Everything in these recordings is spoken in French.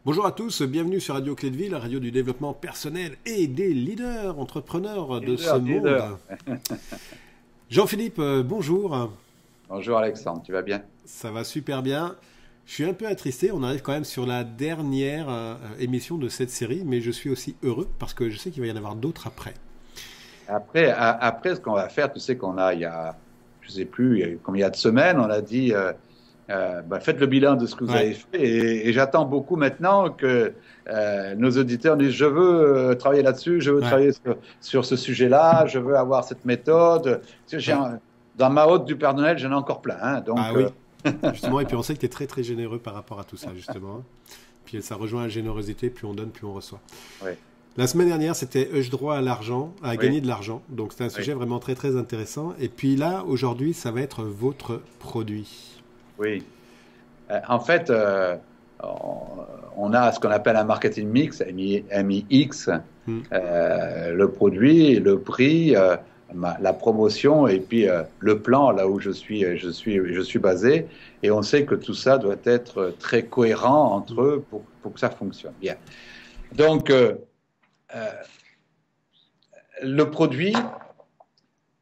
Bonjour à tous, bienvenue sur Radio Clé de Vie, la radio du développement personnel et des leaders, entrepreneurs de ce monde. Leader. Jean-Philippe, bonjour. Bonjour Alexandre, tu vas bien? Ça va super bien. Je suis un peu attristé, on arrive quand même sur la dernière émission de cette série, mais je suis aussi heureux parce que je sais qu'il va y en avoir d'autres après. Après, ce qu'on va faire, tu sais qu'on a, je sais plus, combien de semaines, on a dit, faites le bilan de ce que vous Ouais, avez fait. Et j'attends beaucoup maintenant que nos auditeurs disent, je veux travailler là-dessus, je veux ouais, travailler sur ce sujet-là, je veux avoir cette méthode. Tu sais, ouais. dans ma hotte du Père Noël, j'en ai encore plein. Hein, Ah oui, justement, et puis on sait que tu es très très généreux par rapport à tout ça, justement. Puis ça rejoint la générosité, plus on donne, plus on reçoit. oui, La semaine dernière, c'était Ai-je droit à l'argent, à oui, gagner de l'argent. Donc c'est un oui, sujet vraiment très très intéressant. Et puis là, aujourd'hui, ça va être votre produit. oui. En fait, on on a ce qu'on appelle un marketing mix, MIX, Hmm. le produit, le prix, la promotion et puis le plan là où je suis basé. Et on sait que tout ça doit être très cohérent entre eux pour que ça fonctionne bien. Donc, euh, le produit,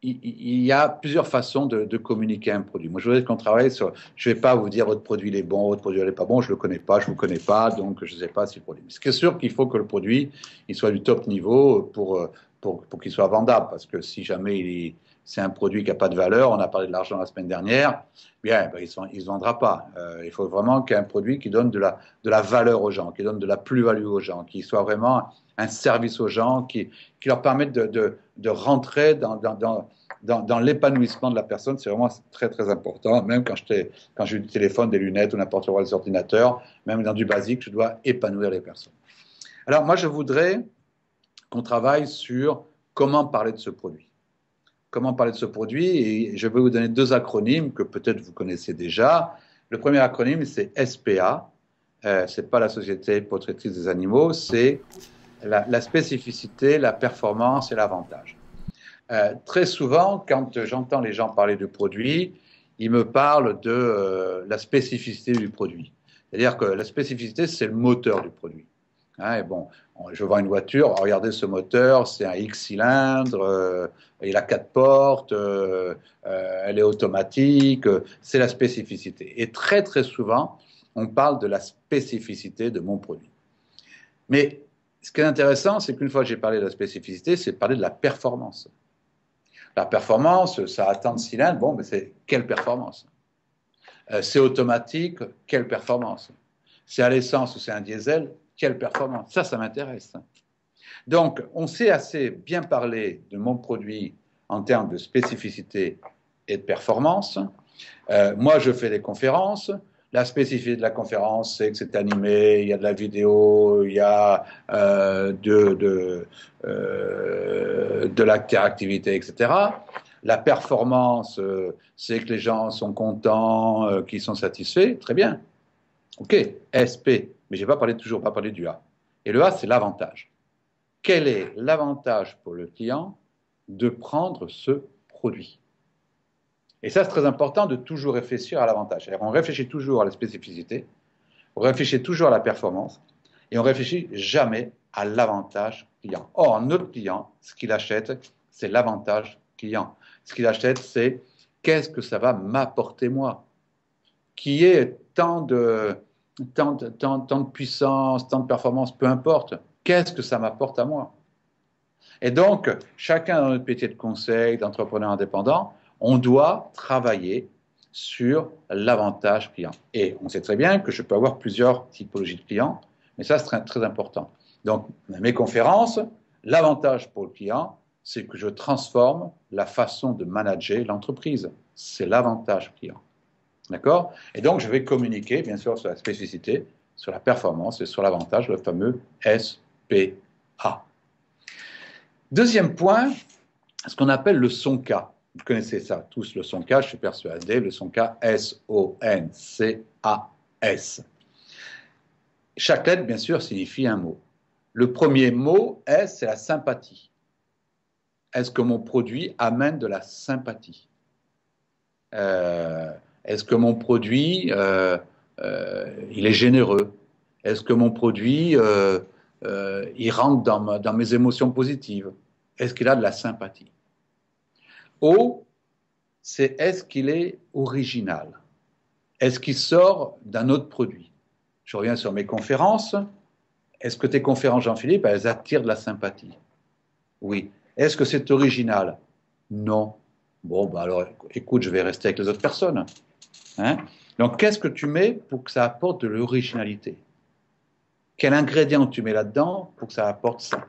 il y a plusieurs façons de communiquer un produit. Moi, je voudrais qu'on travaille sur. Je ne vais pas vous dire votre produit il est bon, votre produit il n'est pas bon. Je ne le connais pas, je ne vous connais pas, donc je ne sais pas si le produit. Ce qui est sûr qu'il faut que le produit il soit du top niveau pour qu'il soit vendable. Parce que si jamais c'est un produit qui n'a pas de valeur, on a parlé de l'argent la semaine dernière, bien, ben, il ne se vendra pas. Il faut vraiment qu'il y ait un produit qui donne de la valeur aux gens, qui donne de la plus-value aux gens, qui soit vraiment un service aux gens, qui leur permette de rentrer dans l'épanouissement de la personne. C'est vraiment très, très important. Même quand j'ai du téléphone, des lunettes ou n'importe quoi, des ordinateurs, même dans du basique, je dois épanouir les personnes. Alors, moi, je voudrais qu'on travaille sur comment parler de ce produit. Comment parler de ce produit? Et je vais vous donner deux acronymes que peut-être vous connaissez déjà. Le premier acronyme, c'est SPA. Ce n'est pas la Société protectrice des animaux, c'est la spécificité, la performance et l'avantage. Très souvent, quand j'entends les gens parler de produits, ils me parlent de la spécificité du produit. C'est-à-dire que la spécificité, c'est le moteur du produit. Hein, et bon, je vends une voiture, regardez ce moteur, c'est un X cylindres, il a quatre portes, elle est automatique, c'est la spécificité. Et très très souvent, on parle de la spécificité de mon produit. Mais ce qui est intéressant, c'est qu'une fois que j'ai parlé de la spécificité, c'est parler de la performance. La performance, ça a tant de cylindres, bon, mais c'est quelle performance? C'est automatique, quelle performance? C'est à l'essence ou c'est un diesel, quelle performance? Ça m'intéresse. Donc, on sait assez bien parler de mon produit en termes de spécificité et de performance. Moi, je fais des conférences. La spécificité de la conférence, c'est que c'est animé, il y a de la vidéo, il y a de l'interactivité, etc. La performance, c'est que les gens sont contents, qu'ils sont satisfaits. Très bien. OK, SP. Mais je n'ai toujours pas parlé du A. Et le A, c'est l'avantage. Quel est l'avantage pour le client de prendre ce produit? Et ça, c'est très important de toujours réfléchir à l'avantage. On réfléchit toujours à la spécificité, on réfléchit toujours à la performance, et on réfléchit jamais à l'avantage client. Or, notre client, ce qu'il achète, c'est l'avantage client. Ce qu'il achète, c'est qu'est-ce que ça va m'apporter moi, qui est tant de puissance, tant de performance, peu importe. Qu'est-ce que ça m'apporte à moi? Et donc, chacun dans notre métier de conseil, d'entrepreneur indépendant, on doit travailler sur l'avantage client. Et on sait très bien que je peux avoir plusieurs typologies de clients, mais ça, c'est très, très important. Donc, dans mes conférences, l'avantage pour le client, c'est que je transforme la façon de manager l'entreprise. C'est l'avantage client. D'accord? Et donc, je vais communiquer, bien sûr, sur la spécificité, sur la performance et sur l'avantage, le fameux SPA. Deuxième point, ce qu'on appelle le SONCA. Vous connaissez ça tous, le SONCA, je suis persuadé, le SONCA, S-O-N-C-A-S. Chaque lettre, bien sûr, signifie un mot. Le premier mot, S, c'est la sympathie. Est-ce que mon produit amène de la sympathie? Est-ce que mon produit, il est généreux? Est-ce que mon produit, il rentre dans mes émotions positives? Est-ce qu'il a de la sympathie? O, c'est est-ce qu'il est original? Est-ce qu'il sort d'un autre produit? Je reviens sur mes conférences. Est-ce que tes conférences, Jean-Philippe, elles attirent de la sympathie? Oui. Est-ce que c'est original? Non. Bon, bah alors, écoute, je vais rester avec les autres personnes. Hein? Donc, qu'est-ce que tu mets pour que ça apporte de l'originalité? Quel ingrédient tu mets là-dedans pour que ça apporte ça?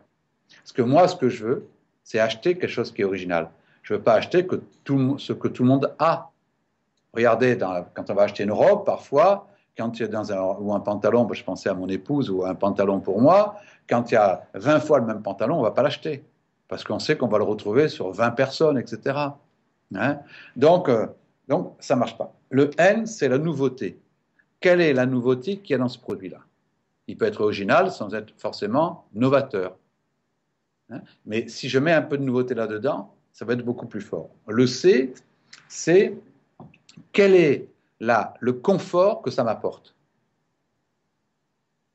Parce que moi, ce que je veux, c'est acheter quelque chose qui est original. Je ne veux pas acheter ce que tout le monde a. Regardez, quand on va acheter une robe, parfois, quand il y a ou un pantalon, je pensais à mon épouse, ou un pantalon pour moi, quand il y a 20 fois le même pantalon, on ne va pas l'acheter. Parce qu'on sait qu'on va le retrouver sur 20 personnes, etc. Hein? Donc, ça ne marche pas. Le N, c'est la nouveauté. Quelle est la nouveauté qu'il y a dans ce produit-là? Il peut être original sans être forcément novateur. Hein? Mais si je mets un peu de nouveauté là-dedans, ça va être beaucoup plus fort. Le C, c'est quel est le confort que ça m'apporte?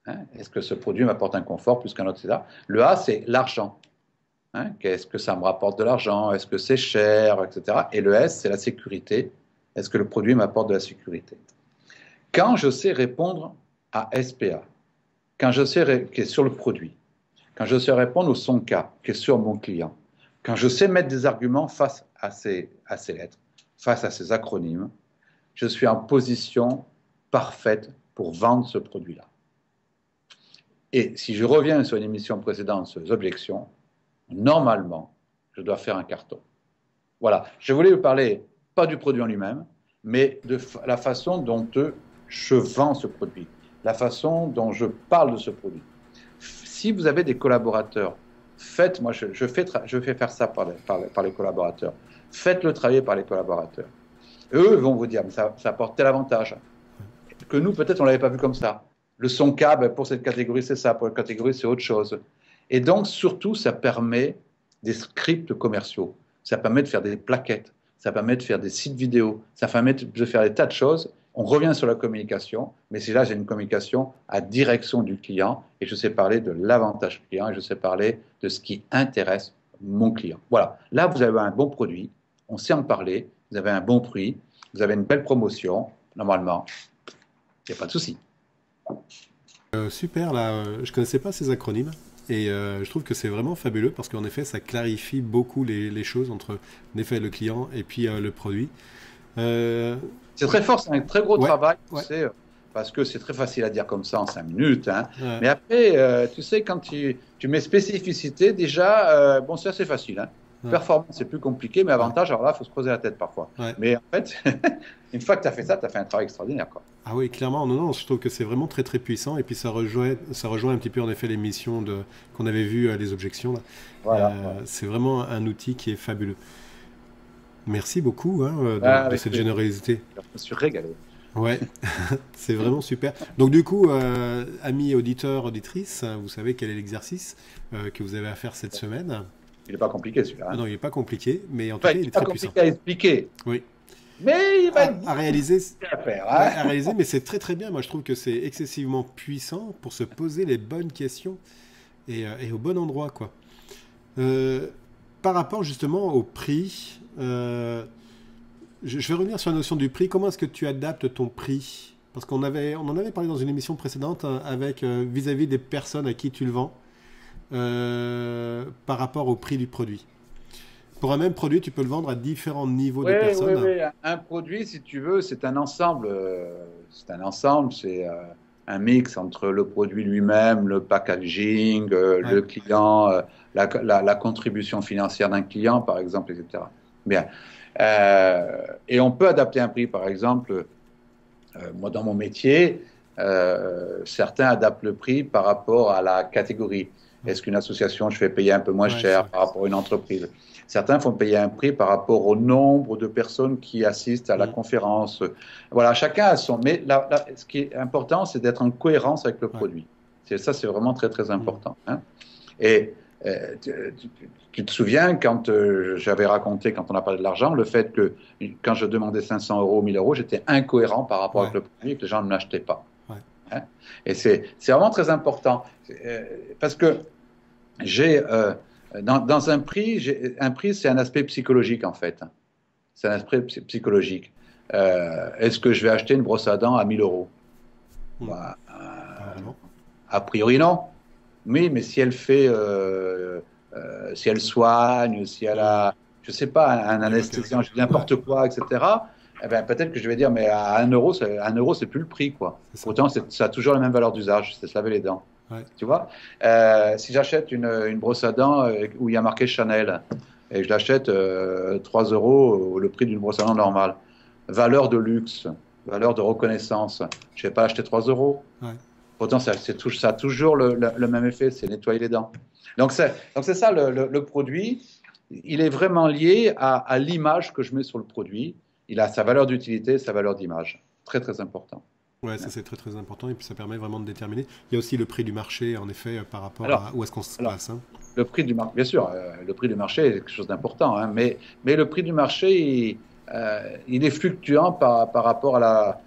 Hein? Est-ce que ce produit m'apporte un confort plus qu'un autre, etc. Le A, c'est l'argent. Hein? Est-ce que ça me rapporte de l'argent? Est-ce que c'est cher, etc. Et le S, c'est la sécurité. Est-ce que le produit m'apporte de la sécurité? Quand je sais répondre à SPA, quand je sais qui est sur le produit, quand je sais répondre au son cas, qui est sur mon client, quand je sais mettre des arguments face à ces lettres, face à ces acronymes, je suis en position parfaite pour vendre ce produit-là. Et si je reviens sur une émission précédente sur les objections, normalement, je dois faire un carton. Voilà. Je voulais vous parler, pas du produit en lui-même, mais de la façon dont je vends ce produit, la façon dont je parle de ce produit. Si vous avez des collaborateurs, moi je fais faire ça par les collaborateurs, faites-le travailler par les collaborateurs. Eux vont vous dire, mais ça apporte tel avantage, que nous peut-être on ne l'avait pas vu comme ça. Le son K, pour cette catégorie c'est ça, pour cette catégorie c'est autre chose. Et donc surtout ça permet des scripts commerciaux, ça permet de faire des plaquettes, ça permet de faire des sites vidéo, ça permet de faire des tas de choses. On revient sur la communication, mais c'est là j'ai une communication à direction du client et je sais parler de l'avantage client et je sais parler de ce qui intéresse mon client. Voilà, là vous avez un bon produit, on sait en parler, vous avez un bon prix, vous avez une belle promotion, normalement, il n'y a pas de souci. Super, là, je connaissais pas ces acronymes et je trouve que c'est vraiment fabuleux parce qu'en effet, ça clarifie beaucoup les choses entre, en effet, le client et puis le produit. C'est très fort, c'est un très gros travail, ouais. tu sais, parce que c'est très facile à dire comme ça en 5 minutes. Hein. Ouais. Mais après, tu sais, quand tu mets spécificité, déjà, bon, c'est assez facile. Hein. Ouais. Performance, c'est plus compliqué, mais avantage, alors là, il faut se creuser la tête parfois. Ouais. Mais en fait, une fois que tu as fait ça, tu as fait un travail extraordinaire. Quoi. Ah oui, clairement, non, je trouve que c'est vraiment très très puissant et puis ça rejoint un petit peu en effet l'émission qu'on avait vu les objections là. Voilà. C'est vraiment un outil qui est fabuleux. Merci beaucoup de cette générosité. Je me suis régalé. Ouais, c'est vraiment super. Donc du coup, amis auditeurs, auditrices, vous savez quel est l'exercice que vous avez à faire cette semaine. Il n'est pas compliqué celui-là. Hein. Ah non, il n'est pas compliqué, mais en tout cas, il est très puissant. Il n'est pas compliqué à expliquer. Oui. Mais il va à réaliser, faire, hein. à réaliser, mais c'est très très bien. Moi, je trouve que c'est excessivement puissant pour se poser les bonnes questions et au bon endroit, quoi. Par rapport justement au prix, je vais revenir sur la notion du prix. Comment est-ce que tu adaptes ton prix? Parce on en avait parlé dans une émission précédente avec vis-à-vis des personnes à qui tu le vends par rapport au prix du produit. Pour un même produit, tu peux le vendre à différents niveaux de personnes. Oui. Un produit, si tu veux, c'est un ensemble. C'est un mix entre le produit lui-même, le packaging, le client, la contribution financière d'un client, par exemple, etc. Bien. Et on peut adapter un prix, par exemple, moi dans mon métier, certains adaptent le prix par rapport à la catégorie. Est-ce qu'une association, je fais payer un peu moins cher par rapport à une entreprise? Certains font payer un prix par rapport au nombre de personnes qui assistent à la conférence. Voilà, chacun a son... Mais ce qui est important, c'est d'être en cohérence avec le produit. Ça, c'est vraiment très, très important. Hein. Et tu te souviens, quand j'avais raconté, quand on a parlé de l'argent, le fait que quand je demandais 500 euros ou 1000 euros, j'étais incohérent par rapport avec le produit et que les gens ne l'achetaient pas. hein. Et c'est vraiment très important. Parce que j'ai, dans un prix, c'est un aspect psychologique, en fait. C'est un aspect psychologique. Est-ce que je vais acheter une brosse à dents à 1000 euros? Bah, Pas vraiment. a priori, non. Oui, mais si elle fait, si elle soigne, si elle a, je sais pas, un Ok, ok, anesthésien, ok. n'importe quoi, etc. Eh ben, peut-être que je vais dire, mais à 1 euro, 1 euro, c'est plus le prix, quoi. C'est ça. Pourtant, ça a toujours la même valeur d'usage, c'est se laver les dents. Ouais. Tu vois? Si j'achète une brosse à dents où il y a marqué Chanel et je l'achète 3 euros le prix d'une brosse à dents normale, valeur de luxe, valeur de reconnaissance, je ne vais pas acheter 3 euros. Ouais. Pourtant, ça a toujours le même effet, c'est nettoyer les dents. Donc, c'est ça le produit. Il est vraiment lié à l'image que je mets sur le produit. Il a sa valeur d'utilité, sa valeur d'image. Très, très important. Ouais, ça c'est très très important et puis ça permet vraiment de déterminer. Il y a aussi le prix du marché en effet par rapport Alors, à où est-ce qu'on se alors place. Hein. le prix du marché, bien sûr, le prix du marché est quelque chose d'important, hein, mais le prix du marché, il est fluctuant par rapport à la,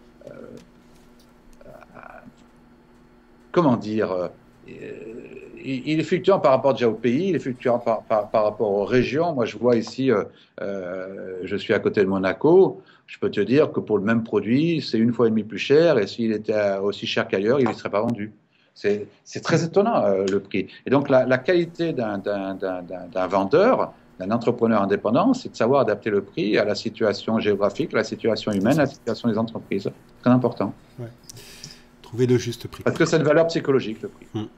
comment dire, il est fluctuant par rapport déjà au pays, il est fluctuant par rapport aux régions. Moi, je vois ici, je suis à côté de Monaco, je peux te dire que pour le même produit, c'est 1,5 fois plus cher, et s'il était aussi cher qu'ailleurs, il ne serait pas vendu. C'est très étonnant, le prix. Et donc, la qualité d'un vendeur, d'un entrepreneur indépendant, c'est de savoir adapter le prix à la situation géographique, à la situation humaine, à la situation des entreprises. Très important. Ouais. Trouver le juste prix. Parce que c'est une valeur psychologique, le prix.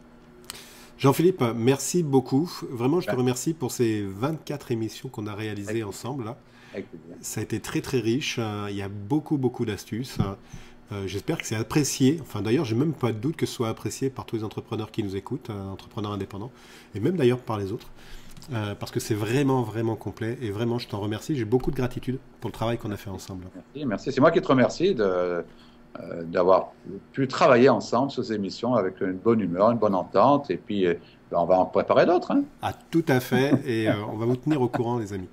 Jean-Philippe, merci beaucoup. Vraiment, je te Ouais. remercie pour ces 24 émissions qu'on a réalisées ensemble. Là. Avec plaisir. Ça a été très très riche. Il y a beaucoup beaucoup d'astuces. J'espère que c'est apprécié. Enfin, d'ailleurs, j'ai même pas de doute que ce soit apprécié par tous les entrepreneurs qui nous écoutent, entrepreneurs indépendants, et même d'ailleurs par les autres. Parce que c'est vraiment vraiment complet. Et vraiment, je t'en remercie. J'ai beaucoup de gratitude pour le travail qu'on a fait ensemble. Merci, merci. C'est moi qui te remercie d'avoir pu travailler ensemble sur ces émissions avec une bonne humeur, une bonne entente. Et puis, ben, on va en préparer d'autres, hein. Ah, tout à fait. Et on va vous tenir au courant, les amis.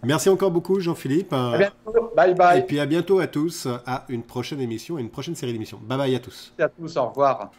Merci encore beaucoup, Jean-Philippe. À bientôt. Bye Et bye. puis à bientôt à tous, à une prochaine émission, à une prochaine série d'émissions. Bye bye à tous. Merci à tous. Au revoir.